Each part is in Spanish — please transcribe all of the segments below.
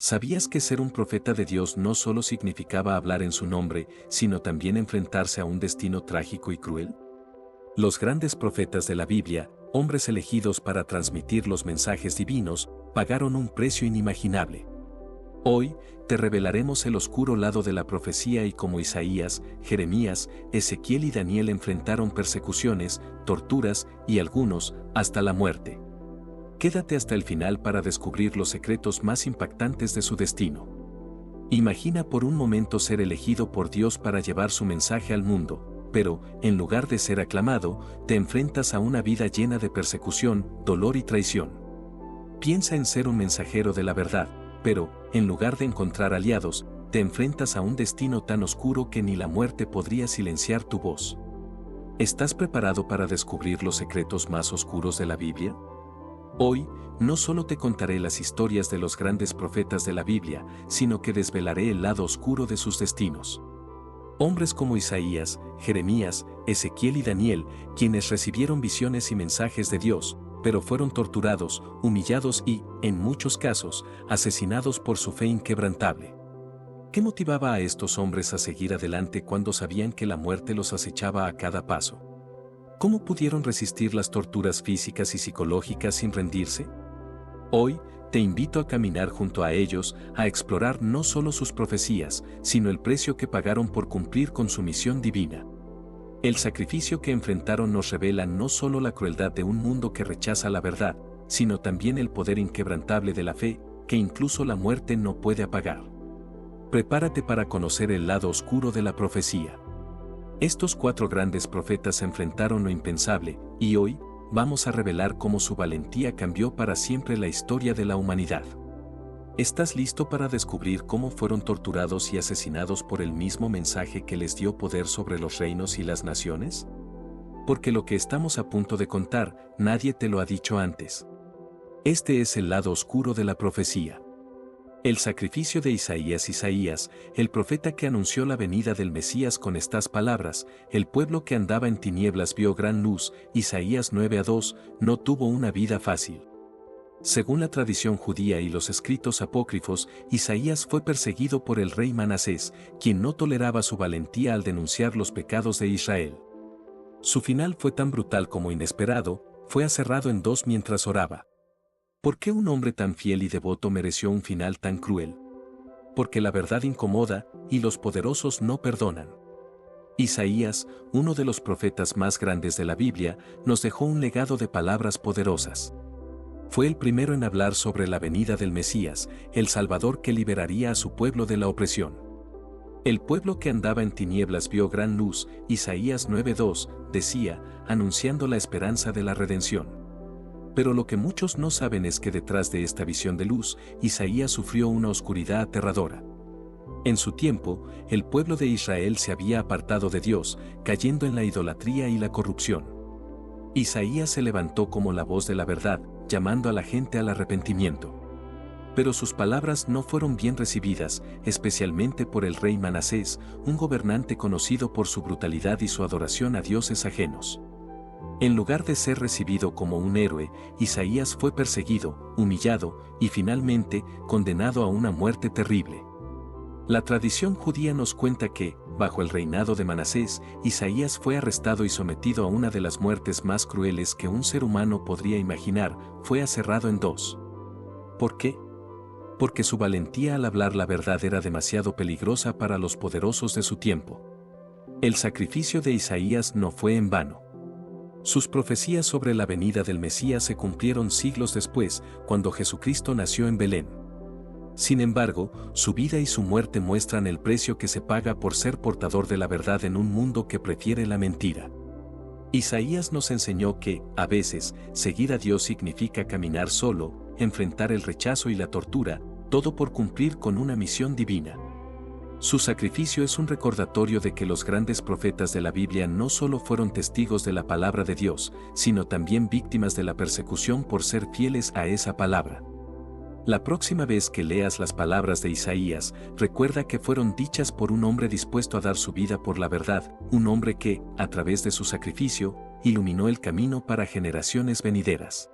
¿Sabías que ser un profeta de Dios no solo significaba hablar en su nombre, sino también enfrentarse a un destino trágico y cruel? Los grandes profetas de la Biblia, hombres elegidos para transmitir los mensajes divinos, pagaron un precio inimaginable. Hoy, te revelaremos el oscuro lado de la profecía y cómo Isaías, Jeremías, Ezequiel y Daniel enfrentaron persecuciones, torturas y algunos, hasta la muerte. Quédate hasta el final para descubrir los secretos más impactantes de su destino. Imagina por un momento ser elegido por Dios para llevar su mensaje al mundo, pero, en lugar de ser aclamado, te enfrentas a una vida llena de persecución, dolor y traición. Piensa en ser un mensajero de la verdad, pero, en lugar de encontrar aliados, te enfrentas a un destino tan oscuro que ni la muerte podría silenciar tu voz. ¿Estás preparado para descubrir los secretos más oscuros de la Biblia? Hoy, no solo te contaré las historias de los grandes profetas de la Biblia, sino que desvelaré el lado oscuro de sus destinos. Hombres como Isaías, Jeremías, Ezequiel y Daniel, quienes recibieron visiones y mensajes de Dios, pero fueron torturados, humillados y, en muchos casos, asesinados por su fe inquebrantable. ¿Qué motivaba a estos hombres a seguir adelante cuando sabían que la muerte los acechaba a cada paso? ¿Cómo pudieron resistir las torturas físicas y psicológicas sin rendirse? Hoy, te invito a caminar junto a ellos, a explorar no solo sus profecías, sino el precio que pagaron por cumplir con su misión divina. El sacrificio que enfrentaron nos revela no solo la crueldad de un mundo que rechaza la verdad, sino también el poder inquebrantable de la fe, que incluso la muerte no puede apagar. Prepárate para conocer el lado oscuro de la profecía. Estos 4 grandes profetas enfrentaron lo impensable, y hoy, vamos a revelar cómo su valentía cambió para siempre la historia de la humanidad. ¿Estás listo para descubrir cómo fueron torturados y asesinados por el mismo mensaje que les dio poder sobre los reinos y las naciones? Porque lo que estamos a punto de contar, nadie te lo ha dicho antes. Este es el lado oscuro de la profecía. El sacrificio de Isaías, el profeta que anunció la venida del Mesías con estas palabras: el pueblo que andaba en tinieblas vio gran luz, Isaías 9:2, no tuvo una vida fácil. Según la tradición judía y los escritos apócrifos, Isaías fue perseguido por el rey Manasés, quien no toleraba su valentía al denunciar los pecados de Israel. Su final fue tan brutal como inesperado, fue aserrado en 2 mientras oraba. ¿Por qué un hombre tan fiel y devoto mereció un final tan cruel? Porque la verdad incomoda, y los poderosos no perdonan. Isaías, uno de los profetas más grandes de la Biblia, nos dejó un legado de palabras poderosas. Fue el primero en hablar sobre la venida del Mesías, el Salvador que liberaría a su pueblo de la opresión. El pueblo que andaba en tinieblas vio gran luz, Isaías 9:2, decía, anunciando la esperanza de la redención. Pero lo que muchos no saben es que detrás de esta visión de luz, Isaías sufrió una oscuridad aterradora. En su tiempo, el pueblo de Israel se había apartado de Dios, cayendo en la idolatría y la corrupción. Isaías se levantó como la voz de la verdad, llamando a la gente al arrepentimiento. Pero sus palabras no fueron bien recibidas, especialmente por el rey Manasés, un gobernante conocido por su brutalidad y su adoración a dioses ajenos. En lugar de ser recibido como un héroe, Isaías fue perseguido, humillado y finalmente condenado a una muerte terrible. La tradición judía nos cuenta que, bajo el reinado de Manasés, Isaías fue arrestado y sometido a una de las muertes más crueles que un ser humano podría imaginar, fue aserrado en 2. ¿Por qué? Porque su valentía al hablar la verdad era demasiado peligrosa para los poderosos de su tiempo. El sacrificio de Isaías no fue en vano. Sus profecías sobre la venida del Mesías se cumplieron siglos después, cuando Jesucristo nació en Belén. Sin embargo, su vida y su muerte muestran el precio que se paga por ser portador de la verdad en un mundo que prefiere la mentira. Isaías nos enseñó que, a veces, seguir a Dios significa caminar solo, enfrentar el rechazo y la tortura, todo por cumplir con una misión divina. Su sacrificio es un recordatorio de que los grandes profetas de la Biblia no solo fueron testigos de la palabra de Dios, sino también víctimas de la persecución por ser fieles a esa palabra. La próxima vez que leas las palabras de Isaías, recuerda que fueron dichas por un hombre dispuesto a dar su vida por la verdad, un hombre que, a través de su sacrificio, iluminó el camino para generaciones venideras.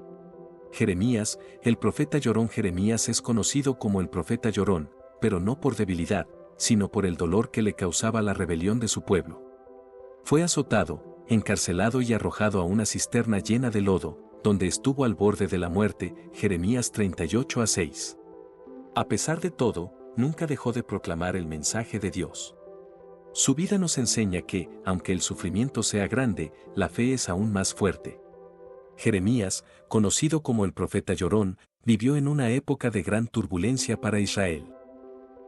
Jeremías, el profeta llorón. Jeremías es conocido como el profeta llorón, pero no por debilidad, sino por el dolor que le causaba la rebelión de su pueblo. Fue azotado, encarcelado y arrojado a una cisterna llena de lodo, donde estuvo al borde de la muerte. Jeremías 38:6. A pesar de todo, nunca dejó de proclamar el mensaje de Dios. Su vida nos enseña que, aunque el sufrimiento sea grande, la fe es aún más fuerte. Jeremías, conocido como el profeta llorón, vivió en una época de gran turbulencia para Israel.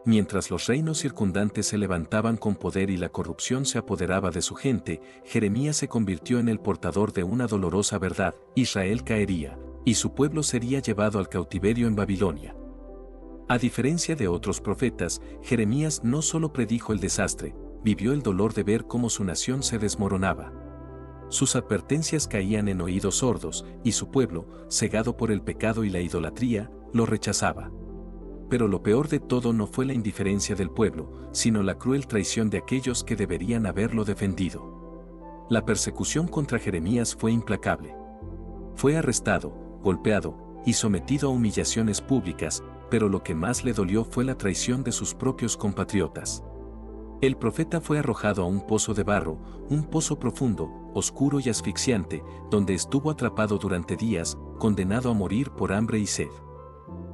Mientras los reinos circundantes se levantaban con poder y la corrupción se apoderaba de su gente, Jeremías se convirtió en el portador de una dolorosa verdad: Israel caería, y su pueblo sería llevado al cautiverio en Babilonia. A diferencia de otros profetas, Jeremías no solo predijo el desastre, vivió el dolor de ver cómo su nación se desmoronaba. Sus advertencias caían en oídos sordos, y su pueblo, cegado por el pecado y la idolatría, lo rechazaba. Pero lo peor de todo no fue la indiferencia del pueblo, sino la cruel traición de aquellos que deberían haberlo defendido. La persecución contra Jeremías fue implacable. Fue arrestado, golpeado y sometido a humillaciones públicas, pero lo que más le dolió fue la traición de sus propios compatriotas. El profeta fue arrojado a un pozo de barro, un pozo profundo, oscuro y asfixiante, donde estuvo atrapado durante días, condenado a morir por hambre y sed.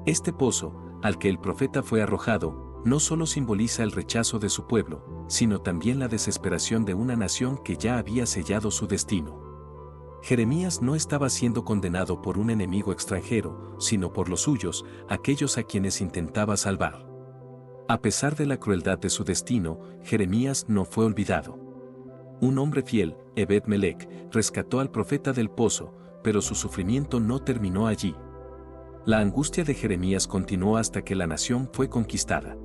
Este pozo, al que el profeta fue arrojado, no solo simboliza el rechazo de su pueblo, sino también la desesperación de una nación que ya había sellado su destino. Jeremías no estaba siendo condenado por un enemigo extranjero, sino por los suyos, aquellos a quienes intentaba salvar. A pesar de la crueldad de su destino, Jeremías no fue olvidado. Un hombre fiel, Ebed-Melech, rescató al profeta del pozo, pero su sufrimiento no terminó allí. La angustia de Jeremías continuó hasta que la nación fue conquistada.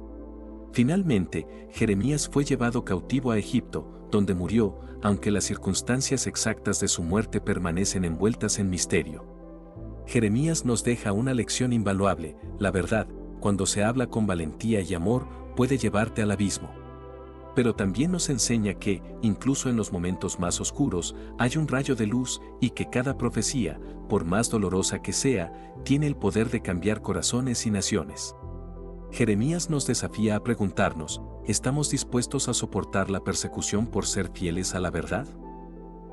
Finalmente, Jeremías fue llevado cautivo a Egipto, donde murió, aunque las circunstancias exactas de su muerte permanecen envueltas en misterio. Jeremías nos deja una lección invaluable: la verdad, cuando se habla con valentía y amor, puede llevarte al abismo. Pero también nos enseña que, incluso en los momentos más oscuros, hay un rayo de luz y que cada profecía, por más dolorosa que sea, tiene el poder de cambiar corazones y naciones. Jeremías nos desafía a preguntarnos: ¿estamos dispuestos a soportar la persecución por ser fieles a la verdad?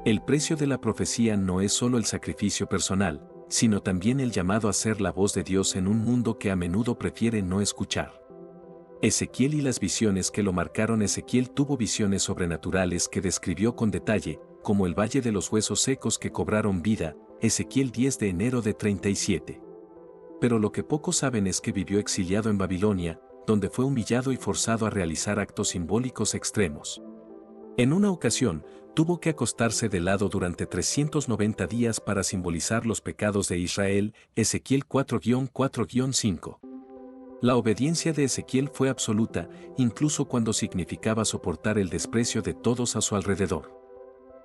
El precio de la profecía no es solo el sacrificio personal, sino también el llamado a ser la voz de Dios en un mundo que a menudo prefiere no escuchar. Ezequiel y las visiones que lo marcaron. Ezequiel tuvo visiones sobrenaturales que describió con detalle, como el valle de los huesos secos que cobraron vida, Ezequiel 10 de enero de 37. Pero lo que pocos saben es que vivió exiliado en Babilonia, donde fue humillado y forzado a realizar actos simbólicos extremos. En una ocasión, tuvo que acostarse de lado durante 390 días para simbolizar los pecados de Israel, Ezequiel 4-4-5. La obediencia de Ezequiel fue absoluta, incluso cuando significaba soportar el desprecio de todos a su alrededor.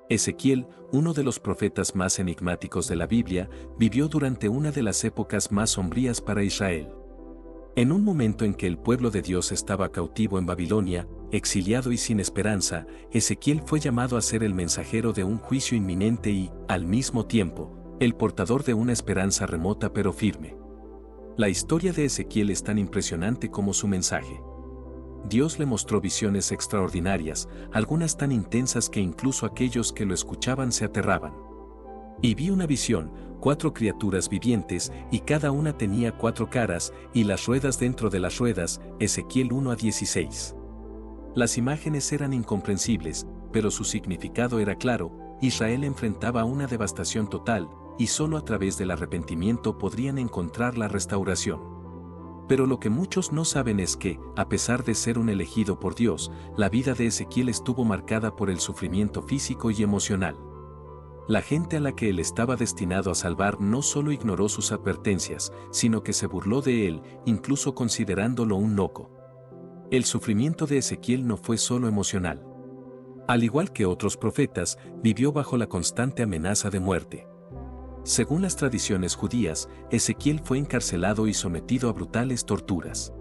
Ezequiel, uno de los profetas más enigmáticos de la Biblia, vivió durante una de las épocas más sombrías para Israel. En un momento en que el pueblo de Dios estaba cautivo en Babilonia, exiliado y sin esperanza, Ezequiel fue llamado a ser el mensajero de un juicio inminente y, al mismo tiempo, el portador de una esperanza remota pero firme. La historia de Ezequiel es tan impresionante como su mensaje. Dios le mostró visiones extraordinarias, algunas tan intensas que incluso aquellos que lo escuchaban se aterraban. Y vi una visión: 4 criaturas vivientes, y cada una tenía 4 caras, y las ruedas dentro de las ruedas, Ezequiel 1-16. Las imágenes eran incomprensibles, pero su significado era claro: Israel enfrentaba una devastación total, y solo a través del arrepentimiento podrían encontrar la restauración. Pero lo que muchos no saben es que, a pesar de ser un elegido por Dios, la vida de Ezequiel estuvo marcada por el sufrimiento físico y emocional. La gente a la que él estaba destinado a salvar no solo ignoró sus advertencias, sino que se burló de él, incluso considerándolo un loco. El sufrimiento de Ezequiel no fue solo emocional. Al igual que otros profetas, vivió bajo la constante amenaza de muerte. Según las tradiciones judías, Ezequiel fue encarcelado y sometido a brutales torturas.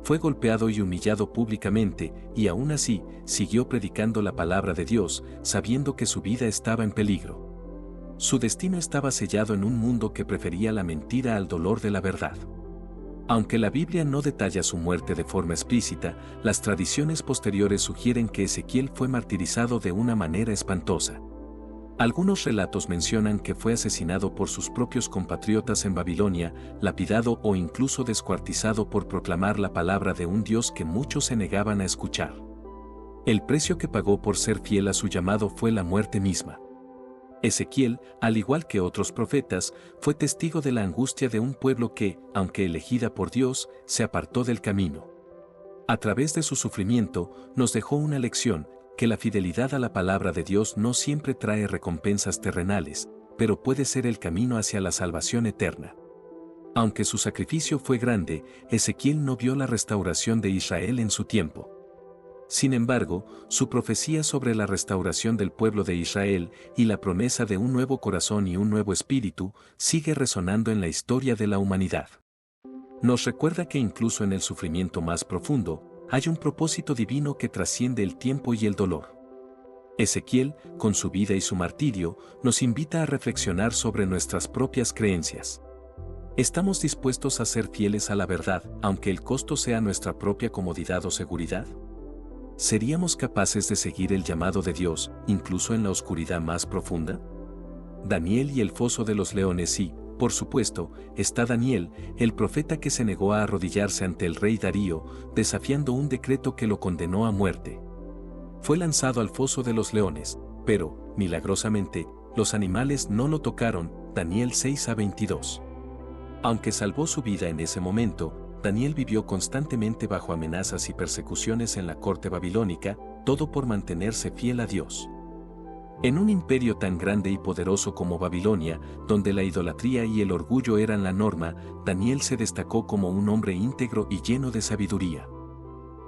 Fue golpeado y humillado públicamente, y aún así, siguió predicando la palabra de Dios, sabiendo que su vida estaba en peligro. Su destino estaba sellado en un mundo que prefería la mentira al dolor de la verdad. Aunque la Biblia no detalla su muerte de forma explícita, las tradiciones posteriores sugieren que Ezequiel fue martirizado de una manera espantosa. Algunos relatos mencionan que fue asesinado por sus propios compatriotas en Babilonia, lapidado o incluso descuartizado por proclamar la palabra de un Dios que muchos se negaban a escuchar. El precio que pagó por ser fiel a su llamado fue la muerte misma. Ezequiel, al igual que otros profetas, fue testigo de la angustia de un pueblo que, aunque elegida por Dios, se apartó del camino. A través de su sufrimiento, nos dejó una lección, que la fidelidad a la palabra de Dios no siempre trae recompensas terrenales, pero puede ser el camino hacia la salvación eterna. Aunque su sacrificio fue grande, Ezequiel no vio la restauración de Israel en su tiempo. Sin embargo, su profecía sobre la restauración del pueblo de Israel y la promesa de un nuevo corazón y un nuevo espíritu sigue resonando en la historia de la humanidad. Nos recuerda que incluso en el sufrimiento más profundo, hay un propósito divino que trasciende el tiempo y el dolor. Ezequiel, con su vida y su martirio, nos invita a reflexionar sobre nuestras propias creencias. ¿Estamos dispuestos a ser fieles a la verdad, aunque el costo sea nuestra propia comodidad o seguridad? ¿Seríamos capaces de seguir el llamado de Dios, incluso en la oscuridad más profunda? Daniel y el foso de los leones y, por supuesto, está Daniel, el profeta que se negó a arrodillarse ante el rey Darío, desafiando un decreto que lo condenó a muerte. Fue lanzado al foso de los leones, pero, milagrosamente, los animales no lo tocaron, Daniel 6:22. Aunque salvó su vida en ese momento, Daniel vivió constantemente bajo amenazas y persecuciones en la corte babilónica, todo por mantenerse fiel a Dios. En un imperio tan grande y poderoso como Babilonia, donde la idolatría y el orgullo eran la norma, Daniel se destacó como un hombre íntegro y lleno de sabiduría.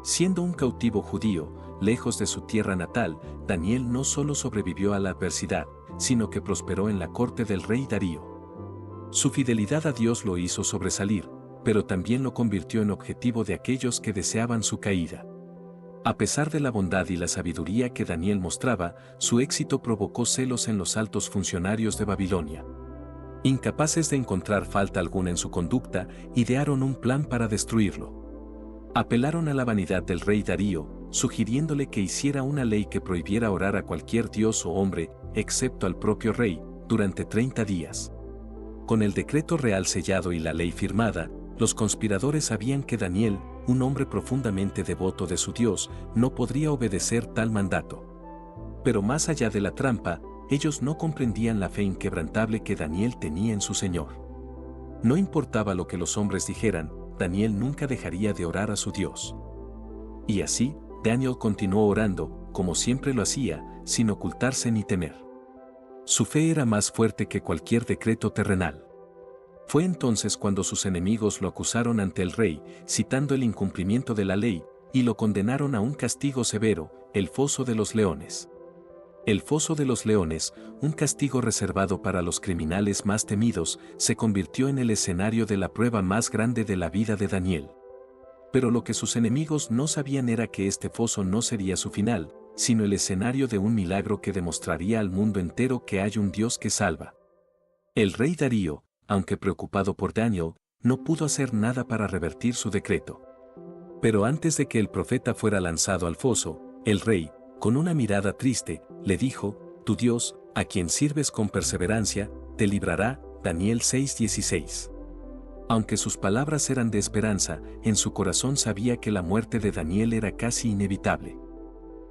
Siendo un cautivo judío, lejos de su tierra natal, Daniel no solo sobrevivió a la adversidad, sino que prosperó en la corte del rey Darío. Su fidelidad a Dios lo hizo sobresalir, pero también lo convirtió en objetivo de aquellos que deseaban su caída. A pesar de la bondad y la sabiduría que Daniel mostraba, su éxito provocó celos en los altos funcionarios de Babilonia. Incapaces de encontrar falta alguna en su conducta, idearon un plan para destruirlo. Apelaron a la vanidad del rey Darío, sugiriéndole que hiciera una ley que prohibiera orar a cualquier dios o hombre, excepto al propio rey, durante 30 días. Con el decreto real sellado y la ley firmada, los conspiradores sabían que Daniel, un hombre profundamente devoto de su Dios, no podría obedecer tal mandato. Pero más allá de la trampa, ellos no comprendían la fe inquebrantable que Daniel tenía en su Señor. No importaba lo que los hombres dijeran, Daniel nunca dejaría de orar a su Dios. Y así, Daniel continuó orando, como siempre lo hacía, sin ocultarse ni temer. Su fe era más fuerte que cualquier decreto terrenal. Fue entonces cuando sus enemigos lo acusaron ante el rey, citando el incumplimiento de la ley, y lo condenaron a un castigo severo, el foso de los leones. El foso de los leones, un castigo reservado para los criminales más temidos, se convirtió en el escenario de la prueba más grande de la vida de Daniel. Pero lo que sus enemigos no sabían era que este foso no sería su final, sino el escenario de un milagro que demostraría al mundo entero que hay un Dios que salva. El rey Darío, aunque preocupado por Daniel, no pudo hacer nada para revertir su decreto. Pero antes de que el profeta fuera lanzado al foso, el rey, con una mirada triste, le dijo: «Tu Dios, a quien sirves con perseverancia, te librará». Daniel 6:16. Aunque sus palabras eran de esperanza, en su corazón sabía que la muerte de Daniel era casi inevitable.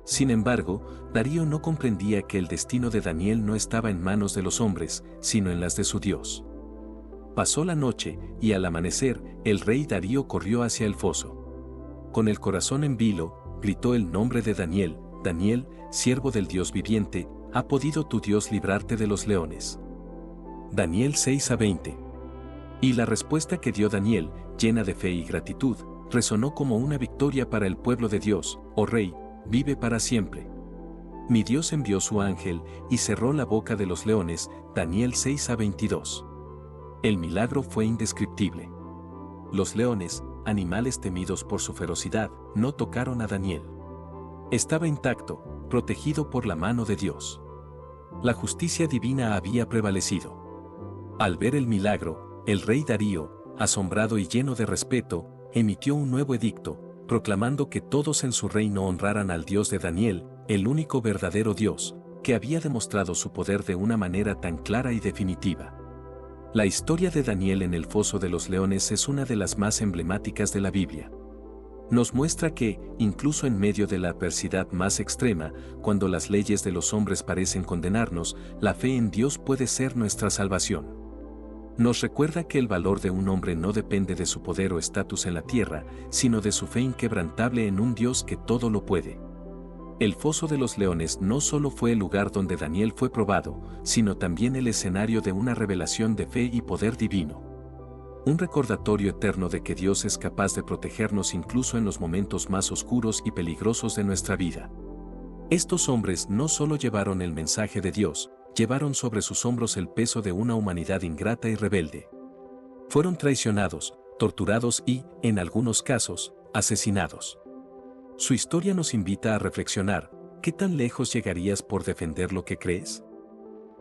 Sin embargo, Darío no comprendía que el destino de Daniel no estaba en manos de los hombres, sino en las de su Dios. Pasó la noche, y al amanecer, el rey Darío corrió hacia el foso. Con el corazón en vilo, gritó el nombre de Daniel: «Daniel, siervo del Dios viviente, ¿ha podido tu Dios librarte de los leones?». Daniel 6:20. Y la respuesta que dio Daniel, llena de fe y gratitud, resonó como una victoria para el pueblo de Dios: «Oh Rey, vive para siempre. Mi Dios envió su ángel y cerró la boca de los leones». Daniel 6:22. El milagro fue indescriptible. Los leones, animales temidos por su ferocidad, no tocaron a Daniel. Estaba intacto, protegido por la mano de Dios. La justicia divina había prevalecido. Al ver el milagro, el rey Darío, asombrado y lleno de respeto, emitió un nuevo edicto, proclamando que todos en su reino honraran al Dios de Daniel, el único verdadero Dios, que había demostrado su poder de una manera tan clara y definitiva. La historia de Daniel en el foso de los leones es una de las más emblemáticas de la Biblia. Nos muestra que, incluso en medio de la adversidad más extrema, cuando las leyes de los hombres parecen condenarnos, la fe en Dios puede ser nuestra salvación. Nos recuerda que el valor de un hombre no depende de su poder o estatus en la tierra, sino de su fe inquebrantable en un Dios que todo lo puede. El foso de los leones no solo fue el lugar donde Daniel fue probado, sino también el escenario de una revelación de fe y poder divino. Un recordatorio eterno de que Dios es capaz de protegernos incluso en los momentos más oscuros y peligrosos de nuestra vida. Estos hombres no solo llevaron el mensaje de Dios, llevaron sobre sus hombros el peso de una humanidad ingrata y rebelde. Fueron traicionados, torturados y, en algunos casos, asesinados. Su historia nos invita a reflexionar: ¿qué tan lejos llegarías por defender lo que crees?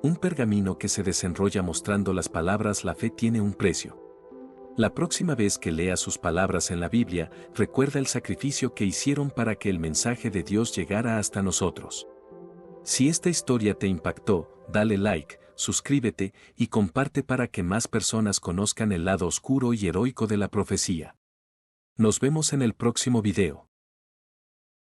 Un pergamino que se desenrolla mostrando las palabras "la fe tiene un precio". La próxima vez que leas sus palabras en la Biblia, recuerda el sacrificio que hicieron para que el mensaje de Dios llegara hasta nosotros. Si esta historia te impactó, dale like, suscríbete y comparte para que más personas conozcan el lado oscuro y heroico de la profecía. Nos vemos en el próximo video.